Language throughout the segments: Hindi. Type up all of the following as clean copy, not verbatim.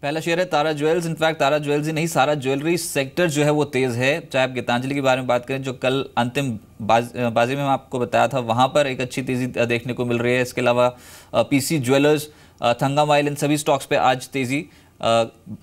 पहला शेयर है तारा ज्वेल्स। इनफैक्ट तारा ज्वेल्स ही नहीं, सारा ज्वेलरी सेक्टर जो है वो तेज़ है। चाहे आप गीतांजलि के बारे में बात करें, जो कल अंतिम बाजी में मैं आपको बताया था, वहाँ पर एक अच्छी तेज़ी देखने को मिल रही है। इसके अलावा पीसी ज्वेलर्स, थंगामाइल, इन सभी स्टॉक्स पे आज तेज़ी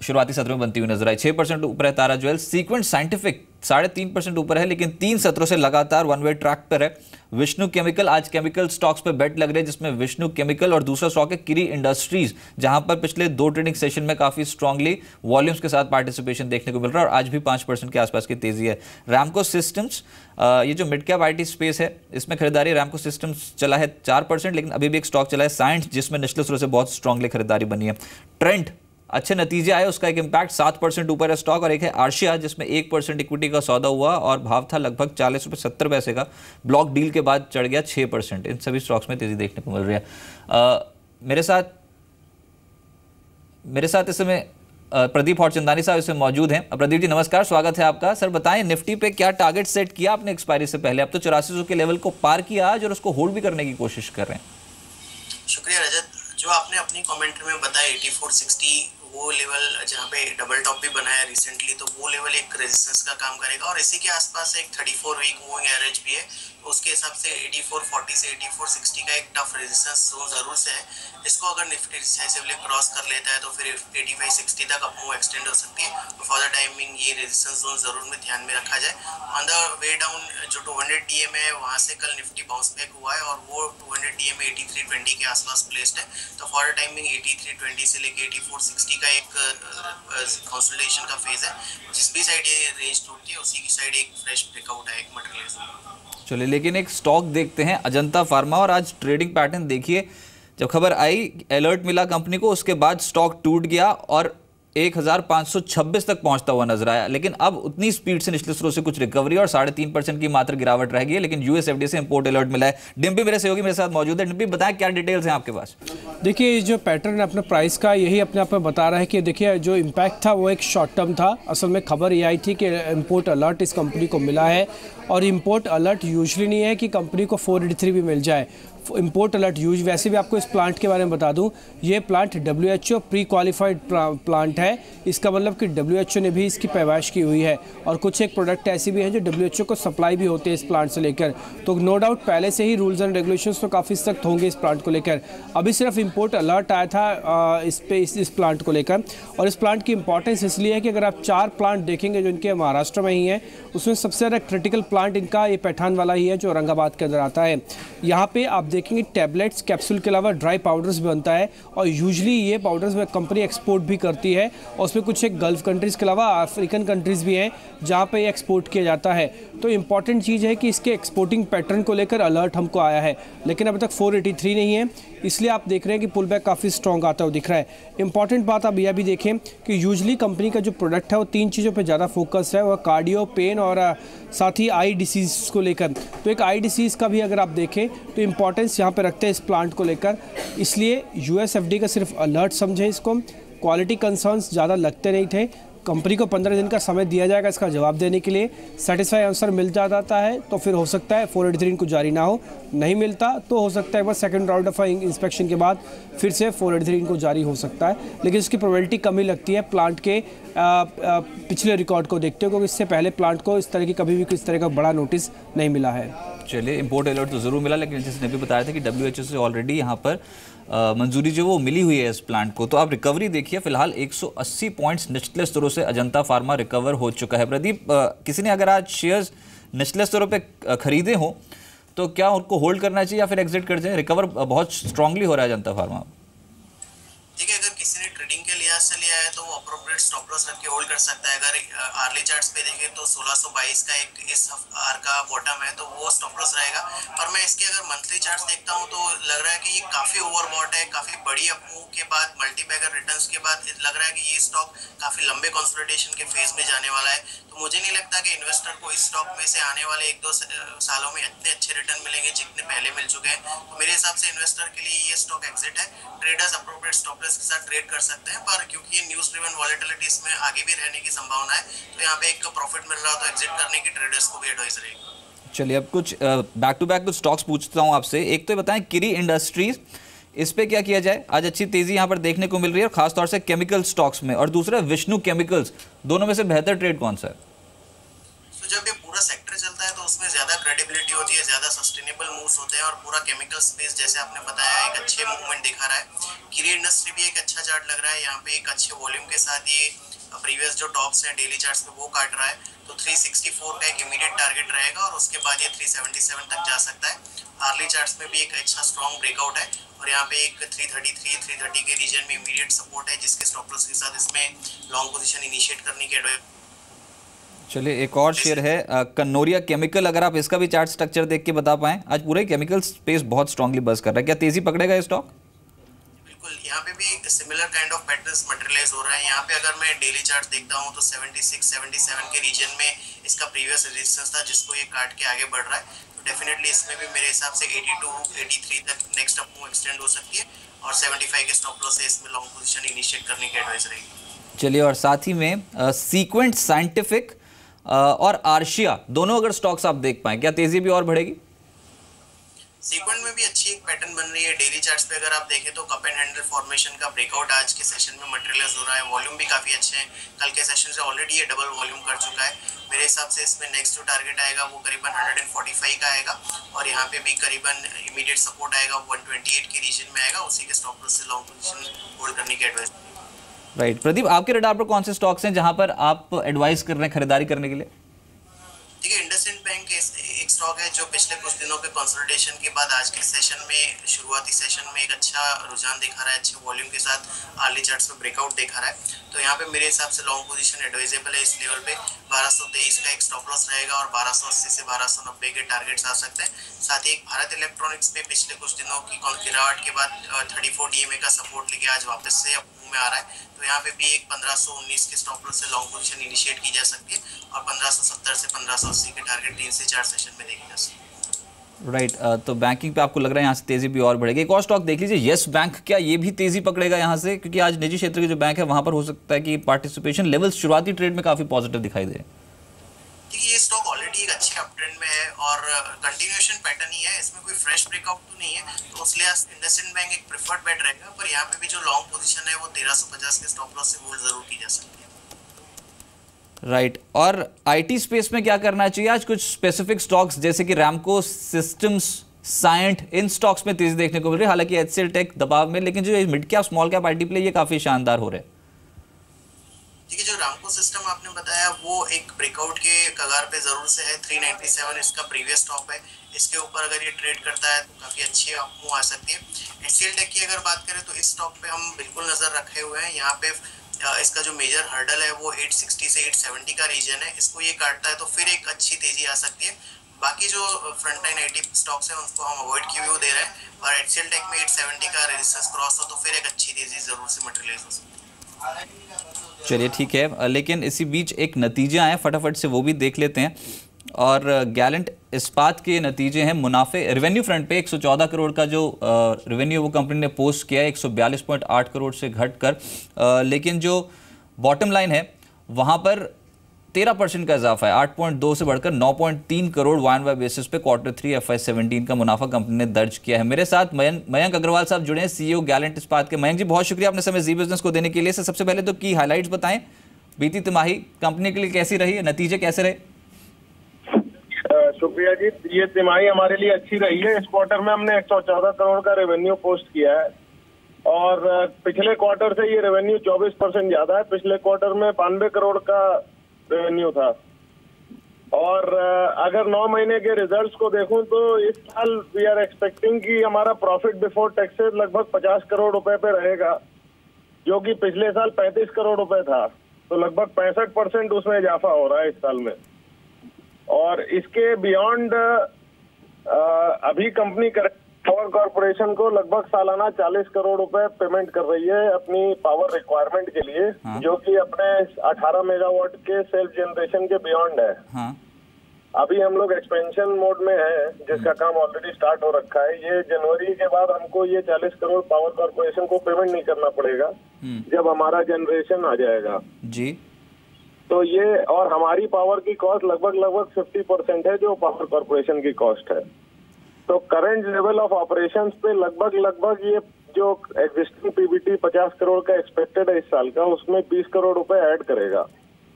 शुरुआती सत्र में बनती हुई नजर आई। 6% ऊपर है तारा ज्वेल्स। सीक्वेंट साइंटिफिक 3.5% ऊपर है, लेकिन 3 सत्रों से लगातार वन वे ट्रैक पर है। विष्णु केमिकल, आज केमिकल स्टॉक्स पे बेट लग रहे हैं, जिसमें विष्णु केमिकल और दूसरा स्टॉक है किरी इंडस्ट्रीज, जहां पर पिछले 2 ट्रेडिंग सेशन में काफी स्ट्रांगली वॉल्यूम्स के साथ पार्टिसिपेशन देखने को मिल रहा है और आज भी 5% के आसपास की तेजी है। रैमको सिस्टम्स, ये जो मिड कैप आईटी स्पेस है, इसमें खरीदारी रैमको सिस्टम्स चला है 4%, लेकिन अभी भी एक स्टॉक चला है साइंस, जिसमें निचले स्तर से बहुत स्ट्रांगली खरीदारी बनी है। ट्रेंड, अच्छे नतीजे आए, उसका एक इंपैक्ट, 7% ऊपर है स्टॉक। और एक है आर्शिया, जिसमें 1% इक्विटी का सौदा हुआ और भाव था लगभग 40 रुपये 70 पैसे का, ब्लॉक डील के बाद चढ़ गया 6%। इन सभी स्टॉक्स में तेजी देखने को मिल रही है। मेरे साथ इस समय प्रदीप हौरचंदानी साहब इसमें मौजूद हैं। प्रदीप जी नमस्कार, स्वागत है आपका। सर बताएं, निफ्टी पे क्या टारगेट सेट किया आपने एक्सपायरी से पहले? अब तो 8400 के लेवल को पार किया आज और उसको होल्ड भी करने की कोशिश कर रहे हैं। शुक्रिया रजत। जो आपने अपनी कमेंट्री में बताया 8460 वो लेवल जहाँ पे डबल टॉप भी बनाया रिसेंटली, तो वो लेवल एक रेजिस्टेंस का काम करेगा और इसी के आसपास एक 34 वीक मूविंग एवरेज भी है, तो उसके हिसाब से 8440 से 8460 का एक टफ रेजिस्टेंस जोन जरूर से है। इसको अगर निफ्टी डिसाइसिवली क्रॉस कर लेता है तो फिर 8560 तक अप मूव एक्सटेंड हो सकती है। तो फॉर द टाइमिंग ये रेजिस्टेंस जोन जरूर में ध्यान में रखा जाए। ऑन द वे डाउन जो 200 डीएम है, वहाँ से कल निफ्टी बाउंस बैक हुआ है और वो 200 डीएम 8320 के आसपास प्लेस्ड है। तो फॉर द टाइमिंग 8320 से लेके 8460 का एक कंसोलिडेशन का फेज है। जिस भी साइड ये रेंज टूटती है उसी की साइड एक फ्रेश ब्रेकआउट है, एक मटेरियलिज्म। चलिए, लेकिन एक स्टॉक देखते हैं, अजंता फार्मा, और आज ट्रेडिंग पैटर्न देखिए। जब खबर आई, अलर्ट मिला कंपनी को, उसके बाद स्टॉक टूट गया और 1526 तक पहुंचता हुआ नजर आया, लेकिन अब उतनी स्पीड से निचले स्रोत से कुछ रिकवरी और 3.5% की मात्र गिरावट रह गई है। लेकिन यूएसएफडीए से इंपोर्ट अलर्ट मिला है। डिम्पी मेरे सहयोगी मेरे साथ मौजूद है। डिम्पी बताएं क्या डिटेल्स हैं आपके पास? देखिए, जो पैटर्न है अपना प्राइस का, यही अपने आप में बता रहा है कि देखिए जो इम्पैक्ट था वो एक शॉर्ट टर्म था। असल में खबर ये आई थी कि इंपोर्ट अलर्ट इस कंपनी को मिला है और इंपोर्ट अलर्ट यूजुअली नहीं है कि कंपनी को 483 भी मिल जाए। इंपोर्ट अलर्ट यूज, वैसे भी आपको इस प्लांट के बारे में बता दूं, ये plant WHO pre qualified plant है। इसका मतलब कि WHO ने भी इसकी पैमाइश की हुई है और कुछ एक प्रोडक्ट ऐसे भी हैं जो WHO को सप्लाई भी होते हैं इस प्लांट से लेकर। तो नो डाउट पहले से ही रूल्स एंड रेगुलेशंस तो काफ़ी सख्त होंगे इस प्लांट को लेकर। अभी सिर्फ इंपोर्ट अलर्ट आया था इस प्लांट को लेकर। और इस प्लांट की इंपॉर्टेंस इसलिए है कि अगर आप 4 प्लांट देखेंगे जो इनके महाराष्ट्र में ही हैं, उसमें सबसे ज़्यादा क्रिटिकल प्लांट इनका ये पैठान वाला ही है जो औरंगाबाद के अंदर आता है। यहाँ पे आप देखेंगे टैबलेट्स, कैप्सूल के अलावा ड्राई पाउडर्स भी बनता है और यूजुअली ये पाउडर्स में कंपनी एक्सपोर्ट भी करती है और उसमें कुछ एक गल्फ कंट्रीज़ के अलावा अफ्रीकन कंट्रीज़ भी हैं जहाँ पे ये एक्सपोर्ट किया जाता है। तो इंपॉर्टेंट चीज़ है कि इसके एक्सपोर्टिंग पैटर्न को लेकर अलर्ट हमको आया है, लेकिन अभी तक 483 नहीं है, इसलिए आप देख रहे हैं कि पुल बैक काफ़ी स्ट्रॉन्ग आता हुआ दिख रहा है। इंपॉर्टेंट बात आप यह भी देखें कि यूजुअली कंपनी का जो प्रोडक्ट है वो 3 चीज़ों पे ज़्यादा फोकस है, वह कार्डियो, पेन और साथ ही आई डिसीज़ को लेकर। तो एक आई डिसीज़ का भी अगर आप देखें तो इंपॉर्टेंस यहाँ पे रखते हैं इस प्लांट को लेकर, इसलिए USFDA का सिर्फ अलर्ट समझे इसको। क्वालिटी कंसर्न्स ज़्यादा लगते नहीं थे। कंपनी को 15 दिन का समय दिया जाएगा इसका जवाब देने के लिए। सेटिस्फाई आंसर मिल जाता है तो फिर हो सकता है 483 इनको जारी ना हो, नहीं मिलता तो हो सकता है बस सेकंड राउंड ऑफ इंस्पेक्शन के बाद फिर से 483 इनको जारी हो सकता है, लेकिन इसकी प्रोबेबिलिटी कम ही लगती है प्लांट के पिछले रिकॉर्ड को देखते हो, क्योंकि इससे पहले प्लांट को इस तरह की कभी भी किस तरह का बड़ा नोटिस नहीं मिला है। चलिए, इंपोर्ट अलर्ट तो ज़रूर मिला, लेकिन जिसने भी बताया था कि WHO से ऑलरेडी यहाँ पर मंजूरी जो वो मिली हुई है इस प्लांट को। तो आप रिकवरी देखिए, फिलहाल 180 पॉइंट्स निचले स्तरों से अजंता फार्मा रिकवर हो चुका है। प्रदीप, किसी ने अगर आज शेयर्स निचले स्तरों पे खरीदे हो तो क्या उनको होल्ड करना चाहिए या फिर एग्जिट कर जाए? रिकवर बहुत स्ट्रांगली हो रहा है अजंता फार्मा। देखिए, अगर किसी ने ट्रेडिंग के लिहाज से लिया है तो वो अप्रोप्रिएट स्टॉप लॉस रख के होल्ड कर सकता है। अगर आर्ली चार्ट्स पे देखें तो 1622 का एक इस आर का बॉटम है, तो वो स्टॉप लॉस रहेगा। पर मैं इसके अगर मंथली चार्ट्स देखता हूँ तो लग रहा है कि ये काफी ओवरबॉट है। काफी बड़ी अपमूव के बाद, मल्टीबैगर रिटर्न्स के बाद लग रहा है कि ये स्टॉक काफी लंबे कंसोलिडेशन के फेज में जाने वाला है। तो मुझे नहीं लगता कि इन्वेस्टर को इस स्टॉक में से आने वाले 1-2 सालों में इतने अच्छे रिटर्न मिलेंगे जितने पहले मिल चुके हैं। तो मेरे हिसाब से इन्वेस्टर के लिए ये स्टॉक एग्जिट है। ट्रेडर्स अप्रोप्रिएट स्टॉप लॉस के साथ ट्रेड कर सकते हैं, पर क्योंकि ये न्यूज़ ड्रिवन वॉलेटिलिटी इसमें आगे भी रहने की संभावना है, तो यहाँ पे एक प्रॉफिट मिल रहा हो तो एग्जिट करने की ट्रेडर्स को भी एडवाइस रहेगी। चलिए, अब कुछ बैक टू बैक कुछ स्टॉक्स पूछता हूँ आपसे। एक तो बताएं, किरी इंडस्ट्रीज, इस पे क्या किया जाए? आज अच्छी तेजी यहाँ पर देखने को मिल रही है, और खासतौर से केमिकल स्टॉक्स में, और दूसरा विष्णु केमिकल्स, दोनों में से बेहतर ट्रेड कौन सा है? तो जब ये पूरा सेक्टर चलता है तो उसमें ज्यादा क्रेडिबिलिटी होती है, ज्यादा सस्टेनेबल मूव्स होते हैं, और पूरा केमिकल स्पेस जैसे आपने बताया एक अच्छे मूवमेंट दिखा रहा है। किरी इंडस्ट्री भी एक अच्छा चार्ट लग रहा है, यहाँ पे एक अच्छे वॉल्यूम के साथ ये प्रीवियस जो टॉप्स हैं डेली चार्ट्स पे वो काट रहा है। तो 364 का एक इमीडिएट टारगेट रहेगा, और उसके बाद ये 377 तक जा सकता है। आर्ली चार्ट्स में भी एक अच्छा स्ट्रॉन्ग ब्रेकआउट है, और यहाँ पे एक 333 330 के रीजन में इमीडिएट सपोर्ट है, जिसके स्टॉप लॉस के साथ इसमें लॉन्ग पोजीशन इनिशिएट करने की एडवाइस। चलिए, एक और शेयर है कन्नौरिया केमिकल, अगर आप इसका भी चार्ट स्ट्रक्चर देख के बता पाएं। आज पूरे केमिकल स्पेस बहुत स्ट्रांगली बस कर रहा है, क्या तेजी पकड़ेगा ये स्टॉक? बिल्कुल, यहाँ पे भी similar kind of patterns materialize हो रहा है। यहाँ पे अगर मैं डेली चार्ट देखता हूँ तो 76 77 के रीजन में इसका प्रीवियस रेजिस्टेंस था, जिसको ये काट के आगे बढ़ रहा है। तो डेफिनेटली इसमें भी मेरे हिसाब से 82 83 तक नेक्स्ट अप मूव एक्सटेंड हो सकती है, और 75 के स्टॉप लॉस से इसमें लॉन्ग पोजीशन इनिशिएट करने की एडवाइस रहेगी। चलिए, और साथ ही में सीक्वेंट साइंटिफिक और आर्शिया, दोनों अगर स्टॉक्स आप देख पाएं, क्या तेजी भी और बढ़ेगी? सीक्वेंट में भी अच्छी एक पैटर्न बन रही है। डेली चार्ट्स पे अगर आप देखें तो कप एंड हैंडल फॉर्मेशन का ब्रेकआउट आज के सेशन में मटेरियलाइज हो रहा है। वॉल्यूम भी काफी अच्छे हैं, कल के सेशन से ऑलरेडी ये डबल वॉल्यूम कर चुका है। मेरे हिसाब से इसमें नेक्स्ट जो टारगेट आएगा वो करीबन 145 का आएगा, और यहाँ पे भी करीबन इमीडिएट सपोर्ट आएगा 128 के रीजन में आएगा। उसी के स्टॉप लॉस से लॉन्ग पोजीशन होल्ड करने की एडवाइस। राइट प्रदीप, आपके रडार पर कौन से स्टॉक्स हैं जहां पर आप एडवाइस कर रहे हैं खरीदारी करने के लिए? देखिए, इंडसइंड बैंक एक स्टॉक है जो पिछले कुछ दिनों के कंसोलिडेशन के बाद आज के सेशन में, शुरुआती सेशन में एक अच्छा रुझान दिखा रहा है, अच्छे वॉल्यूम के साथ आर्ली चार्ट्स में ब्रेकआउट दिखा रहा है। तो यहाँ पे मेरे हिसाब से लॉन्ग पोजीशन एडवाइजेबल है। इस लेवल पे 1223 का एक स्टॉप लॉस रहेगा, और 1280 से 1290 के टारगेट्स आ सकते हैं। साथ ही एक भारत इलेक्ट्रॉनिक्स पे पिछले कुछ दिनों की गिरावट के बाद 34 डीएमए का सपोर्ट लेके आज वापस से में आ रहा है। तो यहाँ पे भी एक 1519 के स्टॉप लॉस से लॉन्ग पोजीशन इनिशिएट की जा सकती है, और 1570 से 1580 के टारगेट 3 से 4 सेशन में देखी जा सकती है। राइट, तो बैंकिंग पे आपको लग रहा है यहाँ से तेजी भी और बढ़ेगी। एक और स्टॉक देख लीजिए, यस बैंक, क्या ये भी तेजी पकड़ेगा यहाँ से? क्योंकि आज निजी क्षेत्र के जो बैंक है वहां पर हो सकता है कि पार्टिसिपेशन लेवल्स शुरुआती ट्रेड में काफी पॉजिटिव दिखाई दे। देखिए, ये स्टॉक ऑलरेडी एक अच्छे अपट्रेंड में है, और कंटिन्यूएशन पैटर्न ही है, इसमें कोई फ्रेश ब्रेकआउट तो नहीं है। तो इसलिए इंडसइंड बैंक एक प्रेफर्ड बेट रहेगा, पर यहाँ पे भी जो लॉन्ग पोजीशन है वो 1350 के स्टॉप लॉस से होल्ड जरूर की जा सकती है। राइट, और आईटी स्पेस में क्या करना चाहिए? आज कुछ स्पेसिफिक स्टॉक्स जैसे कि रैमको सिस्टम्स, साइंट, इन स्टॉक्स में तेजी देखने को मिल रही है। हालांकि एचसीएल टेक दबाव में, लेकिन जो mid cap small cap IT play ये काफी शानदार हो रहे हैं। देखिए, जो रामको सिस्टम आपने बताया वो एक ब्रेकआउट के कगार पे जरूर से है। 397 इसका प्रीवियस टॉप है, इसके ऊपर अगर ये ट्रेड करता है तो काफी अच्छी मूव आ सकती है। एचसीएल टेक की अगर बात करें तो इस स्टॉक पे हम बिल्कुल नजर रखे हुए हैं। यहाँ पे इसका जो मेजर हर्डल है वो 860 से 870 का रीजन है, इसको ये काटता है तो फिर एक अच्छी तेजी आ सकती है। बाकी जो फ्रंट लाइन आईटी स्टॉक्स हैं उनको हम अवॉइड किए हुए दे रहे हैं, और एचसीएल टेक में 870 का रेजिस्टेंस क्रॉस हो तो फिर एक अच्छी तेजी जरूर से मटेरियलाइज हो सकती है। चलिए ठीक है, लेकिन इसी बीच एक नतीजे आए, फटाफट से वो भी देख लेते हैं। और गैलेंट इस्पात के नतीजे हैं। मुनाफे रेवेन्यू फ्रंट पे 114 करोड़ का जो रेवेन्यू वो कंपनी ने पोस्ट किया है 142.8 करोड़ से घटकर, लेकिन जो बॉटम लाइन है वहाँ पर 13% का इजाफा है, 8.2 से बढ़कर 9.3 करोड़ Y-on-Y बेसिस पे Q3 FY17 का मुनाफा कंपनी ने दर्ज किया है। मेरे साथ मयंक अग्रवाल साहब जुड़े हैं, सीईओ गैलेंट इस्पात के। मयंक जी, बहुत शुक्रिया अपने समय जी बिजनेस को देने के लिए। सबसे पहले तो की हाइलाइट्स बताएं, बीती तिमाही कंपनी के लिए कैसी रही है, नतीजे कैसे रहे? शुक्रिया जी, ये तिमाही हमारे लिए अच्छी रही है। इस क्वार्टर में हमने 114 करोड़ का रेवेन्यू पोस्ट किया है, और पिछले क्वार्टर से ये रेवेन्यू 24% ज्यादा है। पिछले क्वार्टर में 92 करोड़ का रेवेन्यू था। और अगर 9 महीने के रिजल्ट्स को देखूं तो इस साल वी आर एक्सपेक्टिंग कि हमारा प्रॉफिट बिफोर टैक्सेस लगभग 50 करोड़ रुपए पे रहेगा, जो कि पिछले साल 35 करोड़ रुपए था। तो लगभग 65% उसमें इजाफा हो रहा है इस साल में। और इसके बियॉन्ड अभी कंपनी पावर कॉर्पोरेशन को लगभग सालाना 40 करोड़ रुपए पेमेंट कर रही है अपनी पावर रिक्वायरमेंट के लिए, जो कि अपने 18 मेगावाट के सेल्फ जनरेशन के बियॉन्ड है। अभी हम लोग एक्सपेंशन मोड में है, जिसका काम ऑलरेडी स्टार्ट हो रखा है। ये जनवरी के बाद हमको ये 40 करोड़ पावर कॉर्पोरेशन को पेमेंट नहीं करना पड़ेगा जब हमारा जनरेशन आ जाएगा जी। तो ये, और हमारी पावर की कॉस्ट लगभग 50% है जो पावर कॉर्पोरेशन की कॉस्ट है। तो करंट लेवल ऑफ ऑपरेशंस पे लगभग ये जो एग्जिस्टिंग पीबीटी 50 करोड़ का एक्सपेक्टेड है इस साल का, उसमें 20 करोड़ रुपए ऐड करेगा।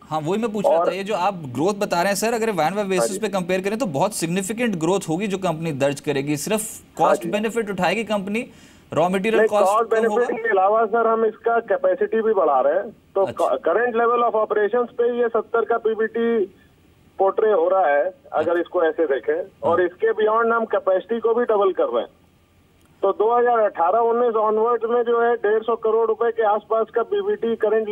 हाँ, वही मैं पूछ रहा था, ये जो आप ग्रोथ बता रहे हैं सर, अगर वन बाय बेसिस पे कंपेयर करें तो बहुत सिग्निफिकेंट ग्रोथ होगी जो कंपनी दर्ज करेगी। सिर्फ कॉस्ट बेनिफिट उठाएगी company, raw material cost benefit के अलावा सर हम इसका कैपेसिटी भी बढ़ा रहे हैं। तो करंट लेवल ऑफ ऑपरेशंस पे ये 70 का पीबीटी पोर्ट्रे हो रहा है अगर इसको ऐसे देखें, और इसके बियॉन्ड हम कैपेसिटी को भी डबल कर रहे हैं। तो 2018-19 ऑनवर्ड में जो है 150 करोड़ रुपए के आसपास का पीबीटी करंट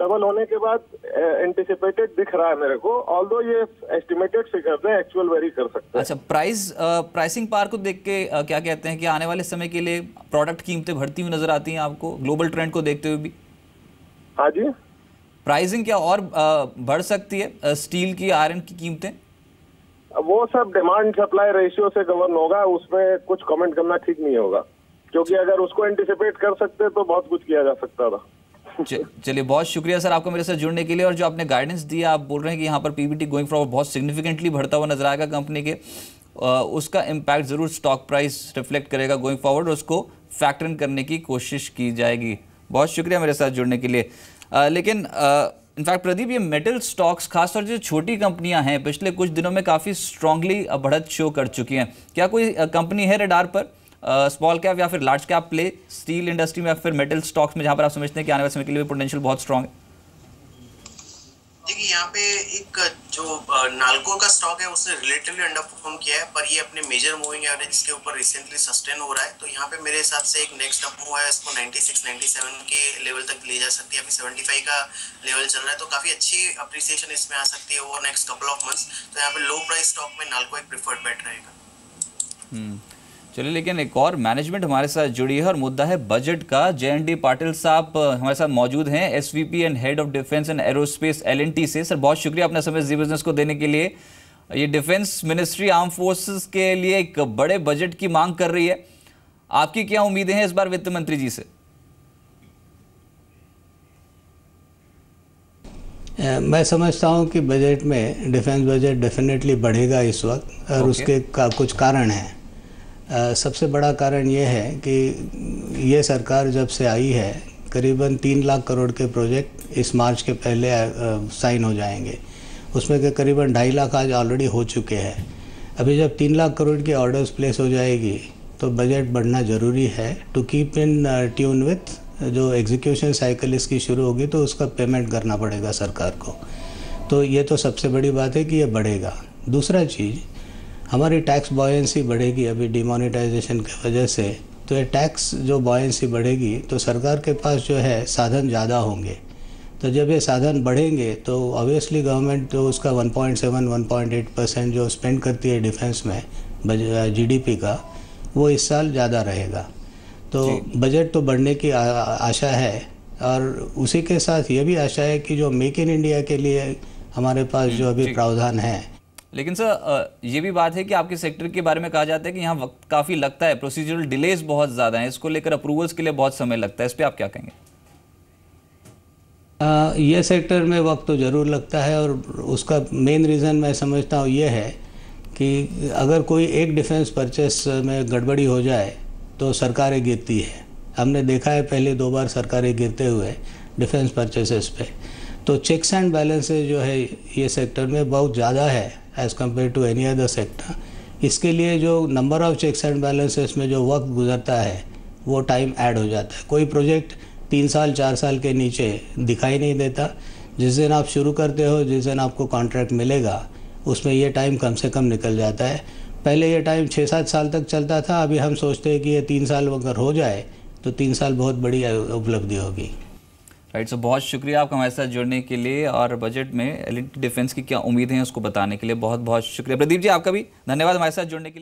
डबल होने के बाद एंटिसिपेटेड दिख रहा है मेरे को, ऑल्दो ये एस्टिमेटेड फिगर है, एक्चुअल वेरी कर सकते हैं। अच्छा, प्राइसिंग पावर को देख के क्या कहते हैं कि आने वाले समय के लिए प्रोडक्ट कीमतें बढ़ती हुई नजर आती हैं आपको, ग्लोबल ट्रेंड को देखते हुए भी? हाँ जी, प्राइसिंग क्या और बढ़ सकती है स्टील की, आयरन की कीमतें? वो सब डिमांड सप्लाई रेशियो से गवर्न होगा, उसमें कुछ कमेंट करना ठीक नहीं होगा, क्योंकि अगर उसको एंटिसिपेट कर सकते तो बहुत कुछ किया जा सकता था। चलिए, बहुत शुक्रिया सर आपको मेरे साथ जुड़ने के लिए। और जो आपने गाइडेंस दिया, आप बोल रहे हैं कि यहाँ पर पीबीटी गोइंग फॉरवर्ड बहुत सिग्निफिकेंटली बढ़ता हुआ नजर आएगा कंपनी के, उसका इम्पैक्ट जरूर स्टॉक प्राइस रिफ्लेक्ट करेगा गोइंग फॉरवर्ड, उसको फैक्टर इन करने की कोशिश की जाएगी। बहुत शुक्रिया मेरे साथ जुड़ने के लिए। लेकिन इनफैक्ट प्रदीप, ये मेटल स्टॉक्स खासतौर से छोटी कंपनियां हैं, पिछले कुछ दिनों में काफ़ी स्ट्रांगली बढ़त शो कर चुकी हैं। क्या कोई कंपनी है रडार पर, स्मॉल कैप या फिर large cap play steel industry में या फिर मेटल स्टॉक्स में, जहां पर आप समझते हैं कि आने वाले समय के लिए पोटेंशियल बहुत स्ट्रांग है? देखिए, यहाँ पे एक जो नाल्को का स्टॉक है उसने रिलेटिवली अंडर परफॉर्म किया है, पर ये अपने मेजर मूविंग एवरेज के ऊपर रिसेंटली सस्टेन हो रहा है। तो यहाँ पे मेरे हिसाब से एक नेक्स्ट अप मूव है, इसको 96-97 के लेवल तक ले जा सकती है। अभी 75 का लेवल चल रहा है, तो काफी अच्छी अप्रिसिएशन इसमें आ सकती है over next couple of months. तो यहाँ पे लो प्राइस स्टॉक में नाल्को एक प्रिफर्ड बेट रहेगा। चलिए, लेकिन एक और मैनेजमेंट हमारे साथ जुड़ी है और मुद्दा है बजट का। JND पाटिल साहब हमारे साथ मौजूद हैं, SVP and head of defence and aerospace LNT से। सर, बहुत शुक्रिया अपना समय जी बिजनेस को देने के लिए। ये डिफेंस मिनिस्ट्री आर्म फोर्सेस के लिए एक बड़े बजट की मांग कर रही है, आपकी क्या उम्मीदें हैं इस बार वित्त मंत्री जी से? मैं समझता हूं कि बजट में डिफेंस बजट डेफिनेटली बढ़ेगा इस वक्त, और उसके कुछ कारण हैं। सबसे बड़ा कारण ये है कि ये सरकार जब से आई है, करीबन 3 लाख करोड़ के प्रोजेक्ट इस मार्च के पहले साइन हो जाएंगे। उसमें के करीबन 2.5 लाख आज ऑलरेडी हो चुके हैं। अभी जब 3 लाख करोड़ की ऑर्डर्स प्लेस हो जाएगी तो बजट बढ़ना ज़रूरी है, to keep in tune with जो एग्जीक्यूशन साइकिल इसकी शुरू होगी तो उसका पेमेंट करना पड़ेगा सरकार को। तो ये तो सबसे बड़ी बात है कि ये बढ़ेगा। दूसरा चीज़, हमारी टैक्स बॉयंसी बढ़ेगी अभी डिमोनेटाइजेशन की वजह से। तो ये टैक्स जो बॉयंसी बढ़ेगी तो सरकार के पास जो है साधन ज़्यादा होंगे। तो जब ये साधन बढ़ेंगे तो ऑब्वियसली गवर्नमेंट तो उसका 1.7-1.8% जो स्पेंड करती है डिफेंस में GDP का, वो इस साल ज़्यादा रहेगा। तो बजट तो बढ़ने की आशा है, और उसी के साथ ये भी आशा है कि जो मेक इन इंडिया के लिए हमारे पास जो अभी प्रावधान है। लेकिन सर, ये भी बात है कि आपके सेक्टर के बारे में कहा जाता है कि यहाँ वक्त काफ़ी लगता है, प्रोसीजरल डिलेज बहुत ज़्यादा है, इसको लेकर अप्रूवल्स के लिए बहुत समय लगता है, इस पर आप क्या कहेंगे? ये सेक्टर में वक्त तो ज़रूर लगता है, और उसका मेन रीज़न मैं समझता हूँ ये है कि अगर कोई एक डिफेंस परचेस में गड़बड़ी हो जाए तो सरकारें गिरती है। हमने देखा है पहले 2 बार सरकारें गिरते हुए डिफेंस परचेसेस पे। तो चेक्स एंड बैलेंसेस जो है ये सेक्टर में बहुत ज़्यादा है as compare to any other sector. इसके लिए जो number of checks and balances में जो वक्त गुजरता है वो टाइम ऐड हो जाता है। कोई प्रोजेक्ट 3 साल 4 साल के नीचे दिखाई नहीं देता। जिस दिन आप शुरू करते हो, जिस दिन आपको कॉन्ट्रैक्ट मिलेगा, उसमें ये टाइम कम से कम निकल जाता है। पहले ये टाइम 6-7 साल तक चलता था, अभी हम सोचते हैं कि ये 3 साल अगर हो जाए तो 3 साल बहुत बड़ी उपलब्धि होगी। राइट, सो बहुत शुक्रिया आपका हमारे साथ जुड़ने के लिए, और बजट में LNT डिफेंस की क्या उम्मीदें हैं उसको बताने के लिए बहुत बहुत शुक्रिया। प्रदीप जी, आपका भी धन्यवाद हमारे साथ जुड़ने के लिए।